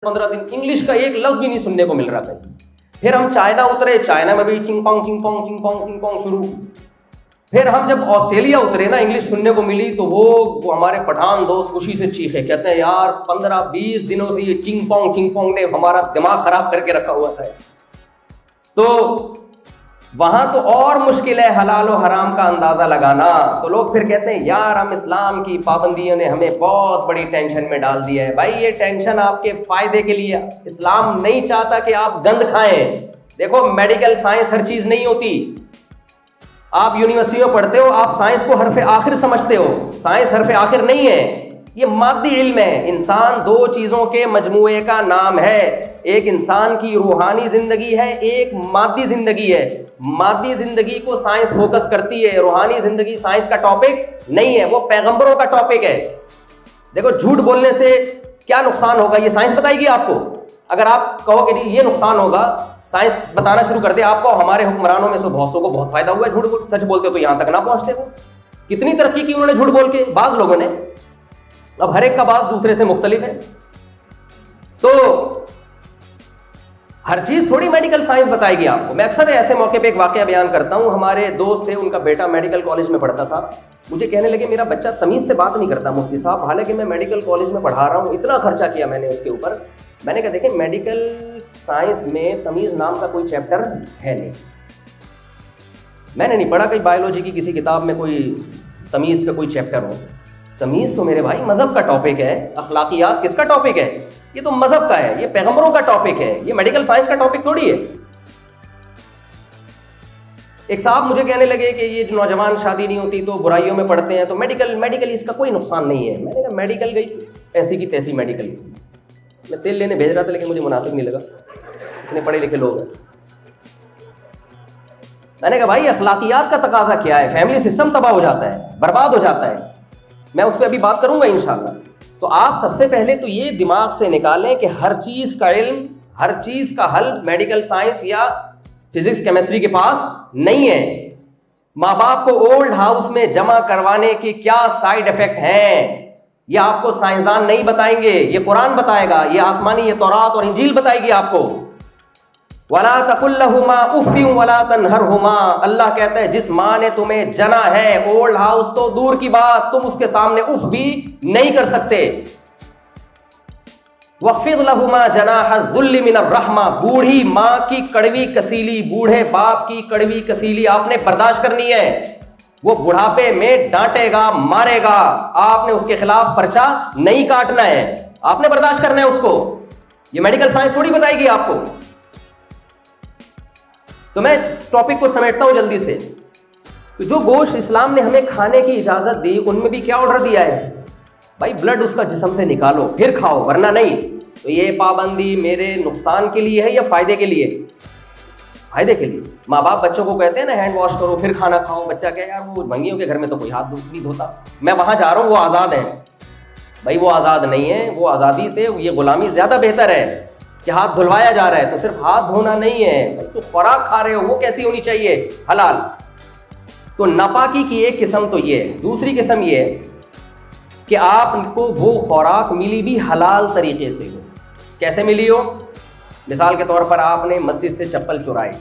15 दिन इंग्लिश का एक लफ्ज भी नहीं सुनने को मिल रहा कहीं। फिर हम चाइना उतरे, चाइना में भी किंग पोंग शुरू। फिर हम जब ऑस्ट्रेलिया उतरे ना, इंग्लिश सुनने को मिली तो वो हमारे पठान दोस्त खुशी से चीखे, कहते हैं यार 15-20 दिनों से ये चिंग पोंग ने हमारा दिमाग खराब करके रखा हुआ था। तो वहां तो और मुश्किल है हलाल और हराम का अंदाजा लगाना। तो लोग फिर कहते हैं यार हम इस्लाम की पाबंदियों ने हमें बहुत बड़ी टेंशन में डाल दिया है। भाई ये टेंशन आपके फायदे के लिए, इस्लाम नहीं चाहता कि आप गंद खाएं। देखो मेडिकल साइंस हर चीज नहीं होती। आप यूनिवर्सिटी में पढ़ते हो, आप साइंस को हरफ आखिर समझते हो, साइंस हरफ आखिर नहीं है, ये मादी इल्म है। इंसान दो चीजों के मजमूए का नाम है, एक इंसान की रूहानी जिंदगी है, एक मादी जिंदगी है। मादी जिंदगी को साइंस फोकस करती है, रूहानी जिंदगी साइंस का टॉपिक नहीं है, वो पैगंबरों का टॉपिक है। देखो झूठ बोलने से क्या नुकसान होगा ये साइंस बताएगी आपको। अगर आप कहो कि ये नुकसान होगा, साइंस बताना शुरू कर दे आपको, हमारे हुक्मरानों में से बहुत को बहुत फायदा हुआ है झूठ बोल, सच बोलते तो यहां तक ना पहुंचते हो। कितनी तरक्की की उन्होंने झूठ बोल के, बाज लोगों ने। अब हर एक का बाज दूसरे से मुख्तलिफ है। तो हर चीज थोड़ी मेडिकल साइंस बताएगी आपको। मैं अक्सर ऐसे मौके पे एक वाकया बयान करता हूं। हमारे दोस्त थे, उनका बेटा मेडिकल कॉलेज में पढ़ता था। मुझे कहने लगे मेरा बच्चा तमीज से बात नहीं करता मुफ्ती साहब, हालांकि मैं मेडिकल कॉलेज में पढ़ा रहा हूं, इतना खर्चा किया मैंने उसके ऊपर। मैंने कहा देखें मेडिकल साइंस में तमीज नाम का कोई चैप्टर है नहीं। मैंने नहीं पढ़ा कहीं बायोलॉजी की किसी किताब में कोई तमीज पे कोई चैप्टर हो। तमीज तो मेरे भाई मजहब का टॉपिक है। अखलाकियात किसका टॉपिक है? ये तो मजहब का है, ये पैगंबरों का टॉपिक है, ये मेडिकल साइंस का टॉपिक थोड़ी है। एक साहब मुझे कहने लगे कि ये नौजवान शादी नहीं होती तो बुराइयों में पड़ते हैं, तो मेडिकल इसका कोई नुकसान नहीं है। मैंने कहा मेडिकल गई ऐसी की तैसी मेडिकल। मैं तेल लेने भेज रहा था लेकिन मुझे मुनासिब नहीं लगा, इतने पढ़े लिखे लोग हैं। मैंने कहा भाई अखलाकियात का तकाजा क्या है, फैमिली सिस्टम तबाह हो जाता है, बर्बाद हो जाता है। मैं उस पर अभी बात करूंगा इंशाल्लाह। तो आप सबसे पहले तो ये दिमाग से निकालें कि हर चीज का इल्म, हर चीज का हल मेडिकल साइंस या फिजिक्स केमिस्ट्री के पास नहीं है। माँ बाप को ओल्ड हाउस में जमा करवाने के क्या साइड इफेक्ट हैं ये आपको साइंसदान नहीं बताएंगे, ये कुरान बताएगा, ये आसमानी, ये तौरात और इंजील बताएगी आपको। वला तकुल्लहुमा उफ़्फिन वला तनहरहुमा, अल्लाह कहता है जिस माँ ने तुम्हें जना है, ओल्ड हाउस तो दूर की बात, तुम उसके सामने उफ भी नहीं कर सकते। वख़्फ़िज़ लहुमा जनाह ज़ुल्लि मिनर रहमा, बूढ़ी माँ की कड़वी कसीली, बूढ़े बाप की कड़वी कसीली आपने बर्दाश्त करनी है। वो बुढ़ापे में डांटेगा, मारेगा, आपने उसके खिलाफ पर्चा नहीं काटना है, आपने बर्दाश्त करना है उसको। ये मेडिकल साइंस थोड़ी बताएगी आपको। तो मैं टॉपिक को समेटता हूं जल्दी से। तो जो गोश्त इस्लाम ने हमें खाने की इजाजत दी, उनमें भी क्या ऑर्डर दिया है? भाई ब्लड उसका जिस्म से निकालो फिर खाओ, वरना नहीं। तो ये पाबंदी मेरे नुकसान के लिए है या फायदे के लिए? फायदे के लिए। माँ बाप बच्चों को कहते हैं ना हैंड वॉश करो फिर खाना खाओ, बच्चा क्या यार वो भंगियों के घर में तो कोई हाथ नहीं धोता, मैं वहां जा रहा हूँ, वो आज़ाद है। भाई वो आज़ाद नहीं है, वो आज़ादी से ये गुलामी ज़्यादा बेहतर है कि हाथ धुलवाया जा रहा है। तो सिर्फ हाथ धोना नहीं है, तो खुराक खा रहे हो वो कैसी होनी चाहिए? हलाल। तो नापाकी की एक किस्म तो ये है। दूसरी किस्म ये है कि आपको वो खुराक मिली भी हलाल तरीके से हो। कैसे मिली हो? मिसाल के तौर पर आपने मस्जिद से चप्पल चुराई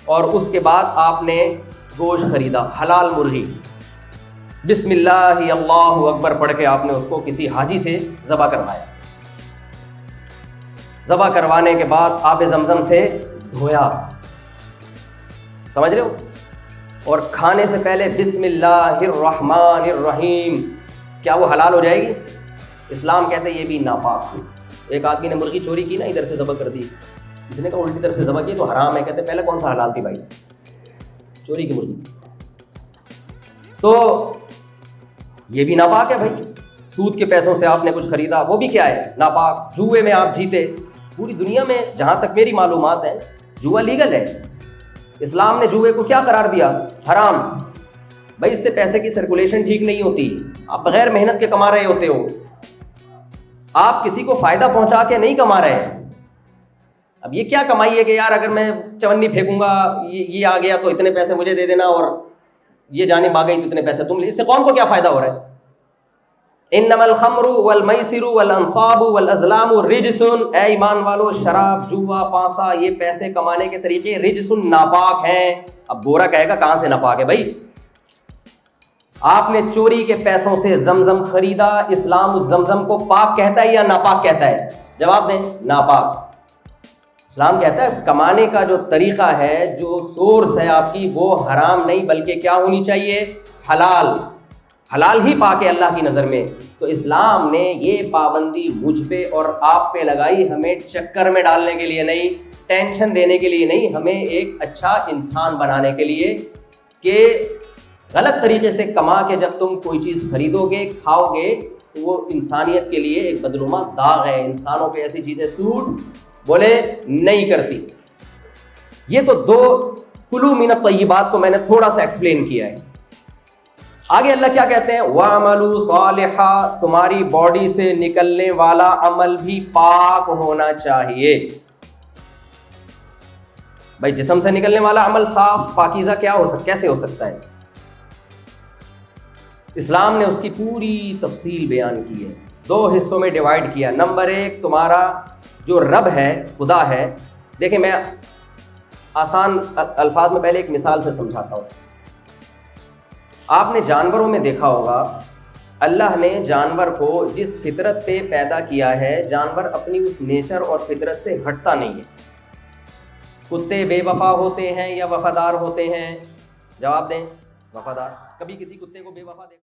और उसके बाद आपने गोश्त खरीदा, हलाल मुर्गी, बिस्मिल्लाह अल्लाहु अकबर पढ़ के आपने उसको किसी हाजी से ज़बह करवाया। ज़बह करवाने के बाद आब ज़मज़म से धोया, समझ रहे हो? और खाने से पहले बिस्मिल्लाहिर्रहमानिर्रहीम, क्या वो हलाल हो जाएगी? इस्लाम कहते हैं ये भी नापाक है। एक आदमी ने मुर्गी चोरी की ना, इधर से ज़बह कर दी, इसने कहा उल्टी तरफ से ज़बह की तो हराम है। कहते पहले कौन सा हलाल थी भाई? चोरी की मुर्गी। तो ये भी नापाक है भाई। सूद के पैसों से आपने कुछ खरीदा, वो भी क्या है? नापाक। जुए में आप जीते। पूरी दुनिया में जहाँ तक मेरी मालूमात है जुआ लीगल है। इस्लाम ने जुए को क्या करार दिया? हराम। भाई इससे पैसे की सर्कुलेशन ठीक नहीं होती, आप बगैर मेहनत के कमा रहे होते हो, आप किसी को फायदा पहुंचा के नहीं कमा रहे। अब ये क्या कमाई है कि यार अगर मैं चवन्नी फेंकूंगा, ये आ गया तो इतने पैसे मुझे दे देना, और ये जाने आ गई तो इतने पैसे तुम ले, इससे कौन को क्या फायदा हो रहा है? انما الخمر والمیسر والانصاب والازلام رجس، اے ایمان والو شراب، جوا، پانسا، یہ پیسے کمانے کے طریقے رجس ناپاک ہیں۔ اب گورا کہے گا کہاں سے ناپاک ہے بھائی؟ آپ نے چوری کے پیسوں سے زمزم خریدا، اسلام اس زمزم کو پاک کہتا ہے یا ناپاک کہتا ہے؟ جواب دیں، ناپاک۔ اسلام کہتا ہے کمانے کا جو طریقہ ہے، جو سورس ہے آپ کی، وہ حرام نہیں بلکہ کیا ہونی چاہیے؟ حلال۔ حلال ہی پاک ہے اللہ کی نظر میں۔ تو اسلام نے یہ پابندی مجھ پہ اور آپ پہ لگائی، ہمیں چکر میں ڈالنے کے لیے نہیں، ٹینشن دینے کے لیے نہیں، ہمیں ایک اچھا انسان بنانے کے لیے کہ غلط طریقے سے کما کے جب تم کوئی چیز خریدو گے، کھاؤ گے، تو وہ انسانیت کے لیے ایک بدنما داغ ہے۔ انسانوں پہ ایسی چیزیں سوٹ بولے نہیں کرتی۔ یہ تو دو کلو من الطیبات کو میں نے تھوڑا سا ایکسپلین کیا ہے۔ آگے اللہ کیا کہتے ہیں؟ وَعْمَلُوا صَالِحًا، تمہاری باڈی سے نکلنے والا عمل بھی پاک ہونا چاہیے۔ بھائی جسم سے نکلنے والا عمل صاف پاکیزہ کیسے ہو سکتا ہے؟ اسلام نے اس کی پوری تفصیل بیان کی ہے، دو حصوں میں ڈیوائیڈ کیا۔ نمبر ایک، تمہارا جو رب ہے، خدا ہے۔ دیکھیں میں آسان الفاظ میں پہلے ایک مثال سے سمجھاتا ہوں۔ آپ نے جانوروں میں دیکھا ہوگا، اللہ نے جانور کو جس فطرت پہ پیدا کیا ہے، جانور اپنی اس نیچر اور فطرت سے ہٹتا نہیں ہے۔ کتے بے وفا ہوتے ہیں یا وفادار ہوتے ہیں؟ جواب دیں، وفادار۔ کبھی کسی کتے کو بے وفا دیکھا؟